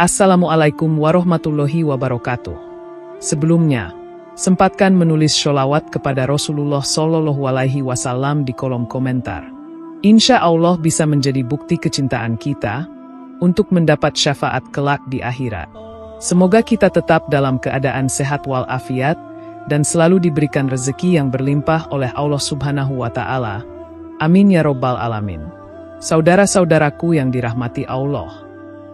Assalamualaikum warahmatullahi wabarakatuh. Sebelumnya, sempatkan menulis sholawat kepada Rasulullah Shallallahu Alaihi Wasallam di kolom komentar. Insya Allah bisa menjadi bukti kecintaan kita untuk mendapat syafaat kelak di akhirat. Semoga kita tetap dalam keadaan sehat walafiat dan selalu diberikan rezeki yang berlimpah oleh Allah Subhanahu wa Ta'ala. Amin ya Robbal Alamin. Saudara-saudaraku yang dirahmati Allah,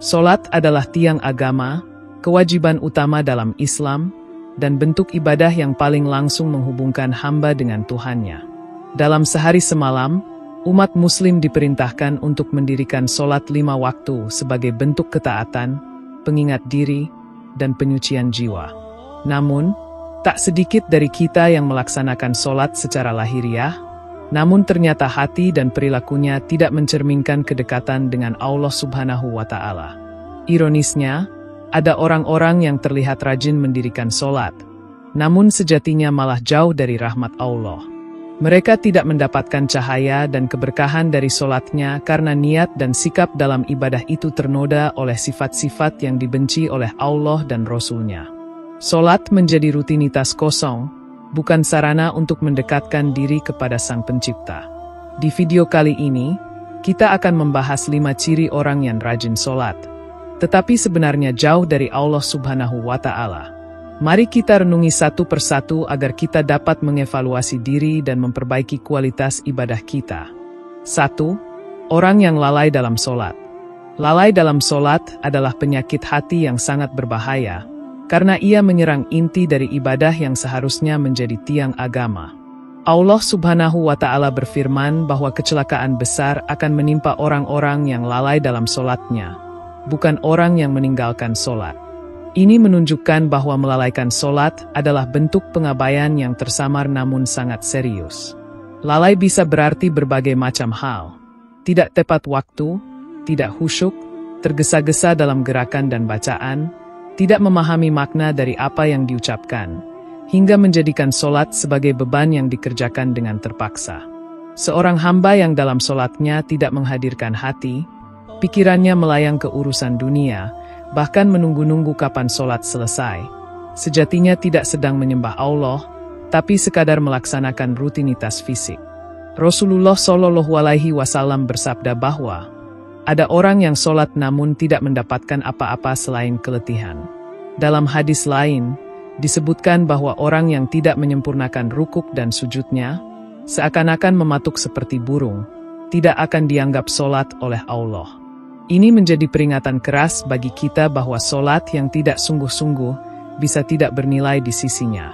salat adalah tiang agama, kewajiban utama dalam Islam, dan bentuk ibadah yang paling langsung menghubungkan hamba dengan Tuhannya. Dalam sehari semalam, umat muslim diperintahkan untuk mendirikan salat 5 waktu sebagai bentuk ketaatan, pengingat diri, dan penyucian jiwa. Namun, tak sedikit dari kita yang melaksanakan salat secara lahiriah, namun ternyata hati dan perilakunya tidak mencerminkan kedekatan dengan Allah Subhanahu wa Ta'ala. Ironisnya, ada orang-orang yang terlihat rajin mendirikan salat, namun sejatinya malah jauh dari rahmat Allah. Mereka tidak mendapatkan cahaya dan keberkahan dari salatnya karena niat dan sikap dalam ibadah itu ternoda oleh sifat-sifat yang dibenci oleh Allah dan Rasul-Nya. Salat menjadi rutinitas kosong, bukan sarana untuk mendekatkan diri kepada Sang Pencipta. Di video kali ini, kita akan membahas 5 ciri orang yang rajin salat, tetapi sebenarnya jauh dari Allah Subhanahu wa Ta'ala. Mari kita renungi satu persatu agar kita dapat mengevaluasi diri dan memperbaiki kualitas ibadah kita. 1. Orang yang lalai dalam salat. Lalai dalam salat adalah penyakit hati yang sangat berbahaya, karena ia menyerang inti dari ibadah yang seharusnya menjadi tiang agama. Allah Subhanahu wa Ta'ala berfirman bahwa kecelakaan besar akan menimpa orang-orang yang lalai dalam salatnya, bukan orang yang meninggalkan salat. Ini menunjukkan bahwa melalaikan salat adalah bentuk pengabaian yang tersamar namun sangat serius. Lalai bisa berarti berbagai macam hal. Tidak tepat waktu, tidak khusyuk, tergesa-gesa dalam gerakan dan bacaan, tidak memahami makna dari apa yang diucapkan, hingga menjadikan salat sebagai beban yang dikerjakan dengan terpaksa. Seorang hamba yang dalam salatnya tidak menghadirkan hati, pikirannya melayang ke urusan dunia, bahkan menunggu-nunggu kapan salat selesai, sejatinya tidak sedang menyembah Allah, tapi sekadar melaksanakan rutinitas fisik. Rasulullah Shallallahu Alaihi Wasallam bersabda bahwa ada orang yang salat namun tidak mendapatkan apa-apa selain keletihan. Dalam hadis lain, disebutkan bahwa orang yang tidak menyempurnakan rukuk dan sujudnya, seakan-akan mematuk seperti burung, tidak akan dianggap salat oleh Allah. Ini menjadi peringatan keras bagi kita bahwa salat yang tidak sungguh-sungguh bisa tidak bernilai di sisinya.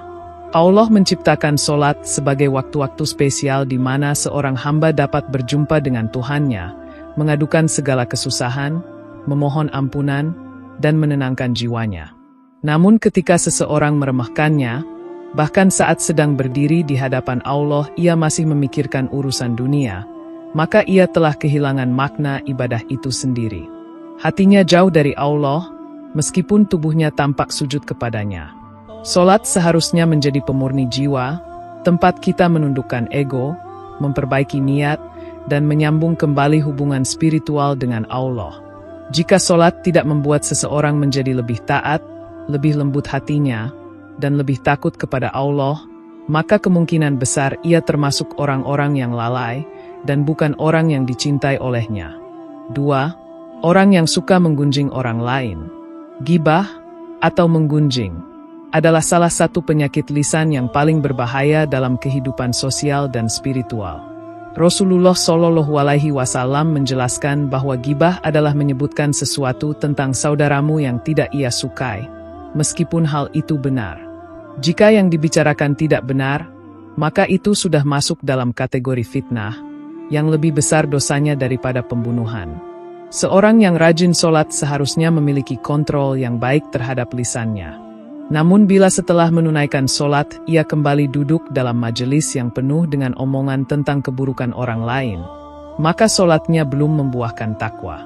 Allah menciptakan salat sebagai waktu-waktu spesial di mana seorang hamba dapat berjumpa dengan Tuhannya, mengadukan segala kesusahan, memohon ampunan, dan menenangkan jiwanya. Namun ketika seseorang meremehkannya, bahkan saat sedang berdiri di hadapan Allah ia masih memikirkan urusan dunia, maka ia telah kehilangan makna ibadah itu sendiri. Hatinya jauh dari Allah, meskipun tubuhnya tampak sujud kepadanya. Salat seharusnya menjadi pemurni jiwa, tempat kita menundukkan ego, memperbaiki niat, dan menyambung kembali hubungan spiritual dengan Allah. Jika salat tidak membuat seseorang menjadi lebih taat, lebih lembut hatinya, dan lebih takut kepada Allah, maka kemungkinan besar ia termasuk orang-orang yang lalai, dan bukan orang yang dicintai olehnya. 2. Orang yang suka menggunjing orang lain. Ghibah, atau menggunjing, adalah salah satu penyakit lisan yang paling berbahaya dalam kehidupan sosial dan spiritual. Rasulullah Shallallahu Alaihi Wasallam menjelaskan bahwa ghibah adalah menyebutkan sesuatu tentang saudaramu yang tidak ia sukai, meskipun hal itu benar. Jika yang dibicarakan tidak benar, maka itu sudah masuk dalam kategori fitnah, yang lebih besar dosanya daripada pembunuhan. Seorang yang rajin salat seharusnya memiliki kontrol yang baik terhadap lisannya. Namun bila setelah menunaikan salat, ia kembali duduk dalam majelis yang penuh dengan omongan tentang keburukan orang lain, maka salatnya belum membuahkan takwa.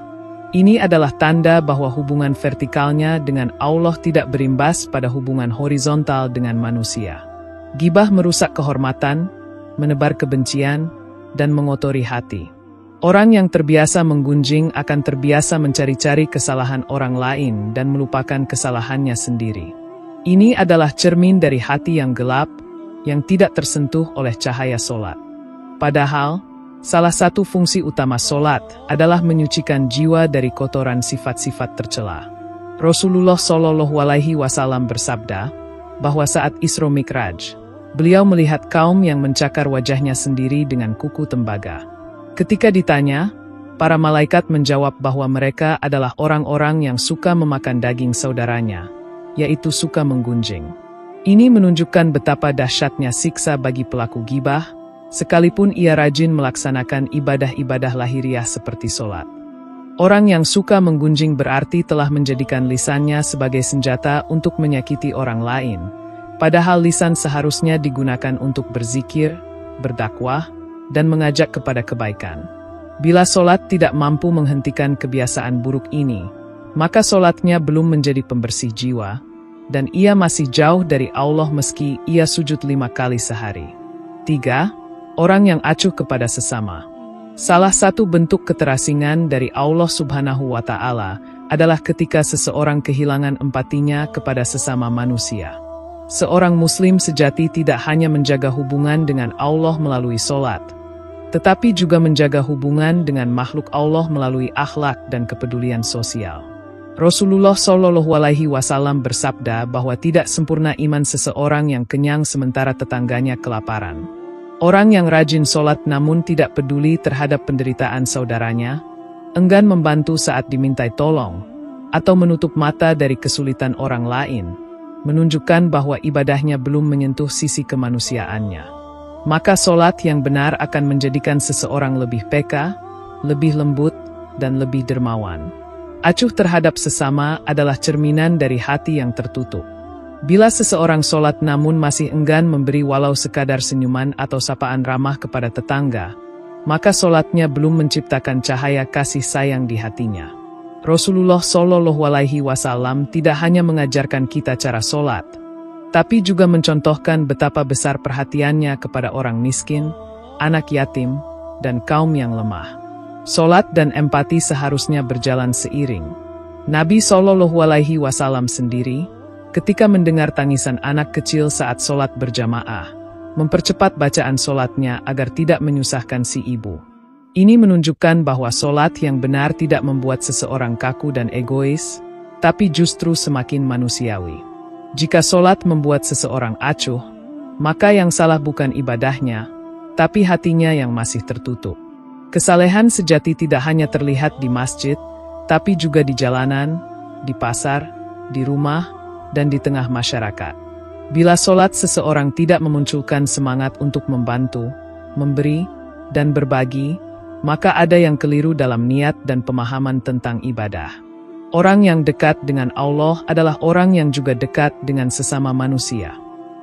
Ini adalah tanda bahwa hubungan vertikalnya dengan Allah tidak berimbas pada hubungan horizontal dengan manusia. Ghibah merusak kehormatan, menebar kebencian, dan mengotori hati. Orang yang terbiasa menggunjing akan terbiasa mencari-cari kesalahan orang lain dan melupakan kesalahannya sendiri. Ini adalah cermin dari hati yang gelap, yang tidak tersentuh oleh cahaya solat. Padahal, salah satu fungsi utama solat adalah menyucikan jiwa dari kotoran sifat-sifat tercela. Rasulullah Shallallahu Alaihi Wasallam bersabda bahwa saat Isra Mi'raj, beliau melihat kaum yang mencakar wajahnya sendiri dengan kuku tembaga. Ketika ditanya, para malaikat menjawab bahwa mereka adalah orang-orang yang suka memakan daging saudaranya, yaitu suka menggunjing. Ini menunjukkan betapa dahsyatnya siksa bagi pelaku ghibah, sekalipun ia rajin melaksanakan ibadah-ibadah lahiriah seperti sholat. Orang yang suka menggunjing berarti telah menjadikan lisannya sebagai senjata untuk menyakiti orang lain, padahal lisan seharusnya digunakan untuk berzikir, berdakwah, dan mengajak kepada kebaikan. Bila solat tidak mampu menghentikan kebiasaan buruk ini, maka solatnya belum menjadi pembersih jiwa, dan ia masih jauh dari Allah meski ia sujud 5 kali sehari. 3. Orang yang acuh kepada sesama. Salah satu bentuk keterasingan dari Allah Subhanahu wa Ta'ala adalah ketika seseorang kehilangan empatinya kepada sesama manusia. Seorang Muslim sejati tidak hanya menjaga hubungan dengan Allah melalui solat, tetapi juga menjaga hubungan dengan makhluk Allah melalui akhlak dan kepedulian sosial. Rasulullah Shallallahu Alaihi Wasallam bersabda bahwa tidak sempurna iman seseorang yang kenyang sementara tetangganya kelaparan. Orang yang rajin sholat namun tidak peduli terhadap penderitaan saudaranya, enggan membantu saat dimintai tolong, atau menutup mata dari kesulitan orang lain, menunjukkan bahwa ibadahnya belum menyentuh sisi kemanusiaannya. Maka sholat yang benar akan menjadikan seseorang lebih peka, lebih lembut, dan lebih dermawan. Acuh terhadap sesama adalah cerminan dari hati yang tertutup. Bila seseorang sholat namun masih enggan memberi walau sekadar senyuman atau sapaan ramah kepada tetangga, maka sholatnya belum menciptakan cahaya kasih sayang di hatinya. Rasulullah Shallallahu Alaihi Wasallam tidak hanya mengajarkan kita cara sholat, tapi juga mencontohkan betapa besar perhatiannya kepada orang miskin, anak yatim, dan kaum yang lemah. Solat dan empati seharusnya berjalan seiring. Nabi Shallallahu Alaihi Wasallam sendiri, ketika mendengar tangisan anak kecil saat solat berjamaah, mempercepat bacaan solatnya agar tidak menyusahkan si ibu. Ini menunjukkan bahwa solat yang benar tidak membuat seseorang kaku dan egois, tapi justru semakin manusiawi. Jika solat membuat seseorang acuh, maka yang salah bukan ibadahnya, tapi hatinya yang masih tertutup. Kesalehan sejati tidak hanya terlihat di masjid, tapi juga di jalanan, di pasar, di rumah, dan di tengah masyarakat. Bila solat seseorang tidak memunculkan semangat untuk membantu, memberi, dan berbagi, maka ada yang keliru dalam niat dan pemahaman tentang ibadah. Orang yang dekat dengan Allah adalah orang yang juga dekat dengan sesama manusia.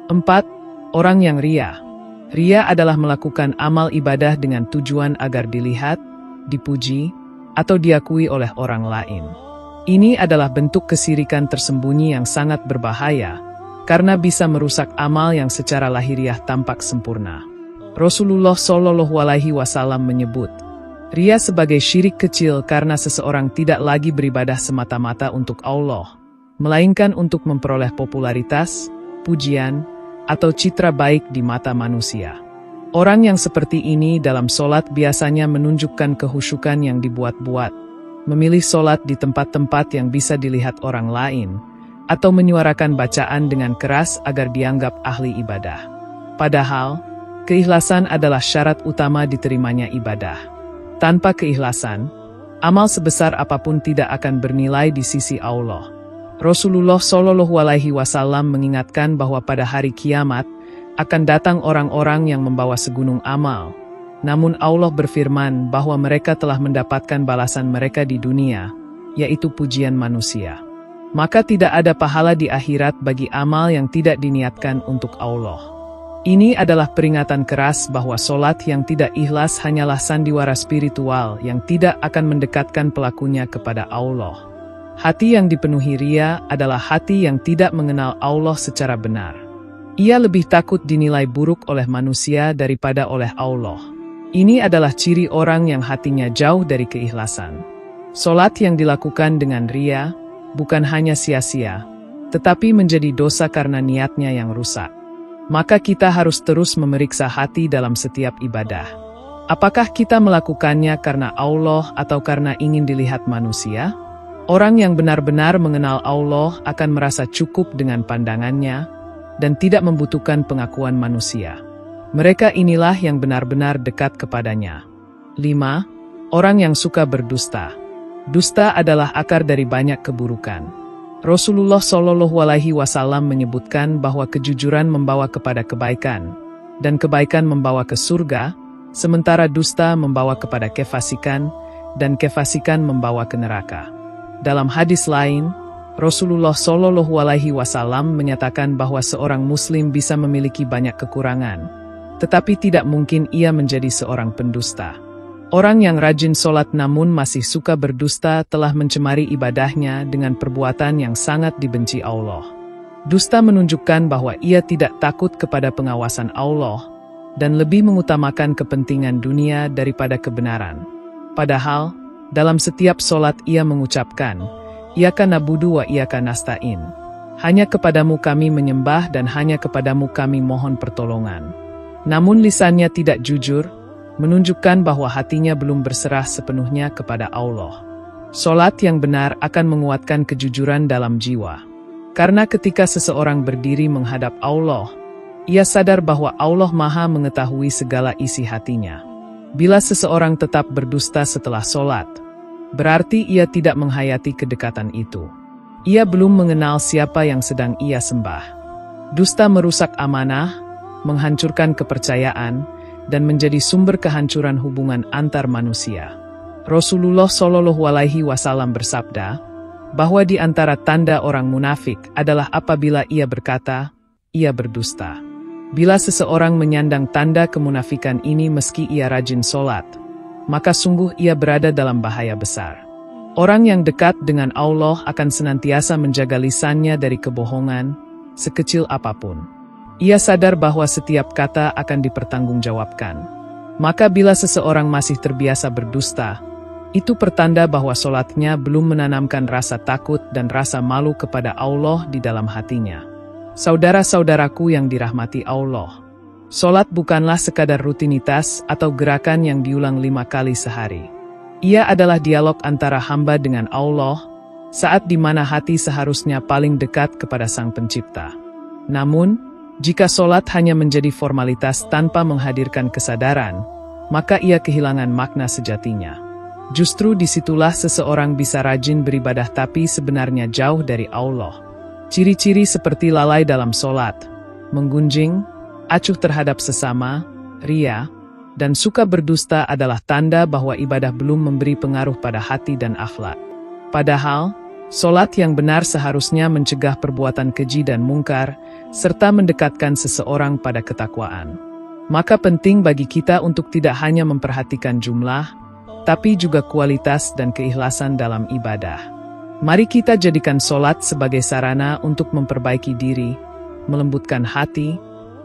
4. Orang yang ria. Ria adalah melakukan amal ibadah dengan tujuan agar dilihat, dipuji, atau diakui oleh orang lain. Ini adalah bentuk kesirikan tersembunyi yang sangat berbahaya, karena bisa merusak amal yang secara lahiriah tampak sempurna. Rasulullah Shallallahu Alaihi Wasallam menyebut ria sebagai syirik kecil karena seseorang tidak lagi beribadah semata-mata untuk Allah, melainkan untuk memperoleh popularitas, pujian, atau citra baik di mata manusia. Orang yang seperti ini dalam solat biasanya menunjukkan kehusyukan yang dibuat-buat, memilih solat di tempat-tempat yang bisa dilihat orang lain, atau menyuarakan bacaan dengan keras agar dianggap ahli ibadah. Padahal, keikhlasan adalah syarat utama diterimanya ibadah. Tanpa keikhlasan, amal sebesar apapun tidak akan bernilai di sisi Allah. Rasulullah Shallallahu Alaihi Wasallam mengingatkan bahwa pada hari kiamat akan datang orang-orang yang membawa segunung amal. Namun Allah berfirman bahwa mereka telah mendapatkan balasan mereka di dunia, yaitu pujian manusia. Maka tidak ada pahala di akhirat bagi amal yang tidak diniatkan untuk Allah. Ini adalah peringatan keras bahwa solat yang tidak ikhlas hanyalah sandiwara spiritual yang tidak akan mendekatkan pelakunya kepada Allah. Hati yang dipenuhi ria adalah hati yang tidak mengenal Allah secara benar. Ia lebih takut dinilai buruk oleh manusia daripada oleh Allah. Ini adalah ciri orang yang hatinya jauh dari keikhlasan. Solat yang dilakukan dengan ria, bukan hanya sia-sia, tetapi menjadi dosa karena niatnya yang rusak. Maka kita harus terus memeriksa hati dalam setiap ibadah. Apakah kita melakukannya karena Allah atau karena ingin dilihat manusia? Orang yang benar-benar mengenal Allah akan merasa cukup dengan pandangannya dan tidak membutuhkan pengakuan manusia. Mereka inilah yang benar-benar dekat kepadanya. 5. Orang yang suka berdusta. Dusta adalah akar dari banyak keburukan. Rasulullah Shallallahu Alaihi Wasallam menyebutkan bahwa kejujuran membawa kepada kebaikan, dan kebaikan membawa ke surga, sementara dusta membawa kepada kefasikan, dan kefasikan membawa ke neraka. Dalam hadis lain, Rasulullah Shallallahu Alaihi Wasallam menyatakan bahwa seorang Muslim bisa memiliki banyak kekurangan, tetapi tidak mungkin ia menjadi seorang pendusta. Orang yang rajin sholat namun masih suka berdusta telah mencemari ibadahnya dengan perbuatan yang sangat dibenci Allah. Dusta menunjukkan bahwa ia tidak takut kepada pengawasan Allah dan lebih mengutamakan kepentingan dunia daripada kebenaran. Padahal, dalam setiap sholat ia mengucapkan, Iyyaka na'budu wa iyyaka nasta'in. Hanya kepadamu kami menyembah dan hanya kepadamu kami mohon pertolongan. Namun lisannya tidak jujur, menunjukkan bahwa hatinya belum berserah sepenuhnya kepada Allah. Sholat yang benar akan menguatkan kejujuran dalam jiwa. Karena ketika seseorang berdiri menghadap Allah, ia sadar bahwa Allah Maha mengetahui segala isi hatinya. Bila seseorang tetap berdusta setelah sholat, berarti ia tidak menghayati kedekatan itu. Ia belum mengenal siapa yang sedang ia sembah. Dusta merusak amanah, menghancurkan kepercayaan, dan menjadi sumber kehancuran hubungan antar manusia. Rasulullah Shallallahu Alaihi Wasallam bersabda, bahwa di antara tanda orang munafik adalah apabila ia berkata, ia berdusta. Bila seseorang menyandang tanda kemunafikan ini meski ia rajin sholat, maka sungguh ia berada dalam bahaya besar. Orang yang dekat dengan Allah akan senantiasa menjaga lisannya dari kebohongan, sekecil apapun. Ia sadar bahwa setiap kata akan dipertanggungjawabkan. Maka bila seseorang masih terbiasa berdusta, itu pertanda bahwa sholatnya belum menanamkan rasa takut dan rasa malu kepada Allah di dalam hatinya. Saudara-saudaraku yang dirahmati Allah, sholat bukanlah sekadar rutinitas atau gerakan yang diulang 5 kali sehari. Ia adalah dialog antara hamba dengan Allah, saat di mana hati seharusnya paling dekat kepada Sang Pencipta. Namun, jika sholat hanya menjadi formalitas tanpa menghadirkan kesadaran, maka ia kehilangan makna sejatinya. Justru disitulah seseorang bisa rajin beribadah tapi sebenarnya jauh dari Allah. Ciri-ciri seperti lalai dalam sholat, menggunjing, acuh terhadap sesama, ria, dan suka berdusta adalah tanda bahwa ibadah belum memberi pengaruh pada hati dan akhlak. Padahal, sholat yang benar seharusnya mencegah perbuatan keji dan mungkar, serta mendekatkan seseorang pada ketakwaan. Maka penting bagi kita untuk tidak hanya memperhatikan jumlah, tapi juga kualitas dan keikhlasan dalam ibadah. Mari kita jadikan sholat sebagai sarana untuk memperbaiki diri, melembutkan hati,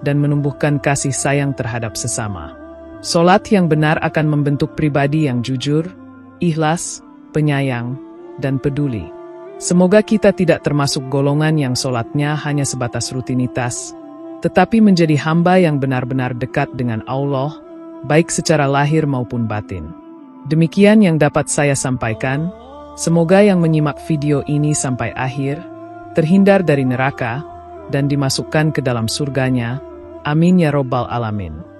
dan menumbuhkan kasih sayang terhadap sesama. Sholat yang benar akan membentuk pribadi yang jujur, ikhlas, penyayang, dan peduli. Semoga kita tidak termasuk golongan yang sholatnya hanya sebatas rutinitas, tetapi menjadi hamba yang benar-benar dekat dengan Allah, baik secara lahir maupun batin. Demikian yang dapat saya sampaikan, semoga yang menyimak video ini sampai akhir, terhindar dari neraka, dan dimasukkan ke dalam surganya. Amin ya Robbal Alamin.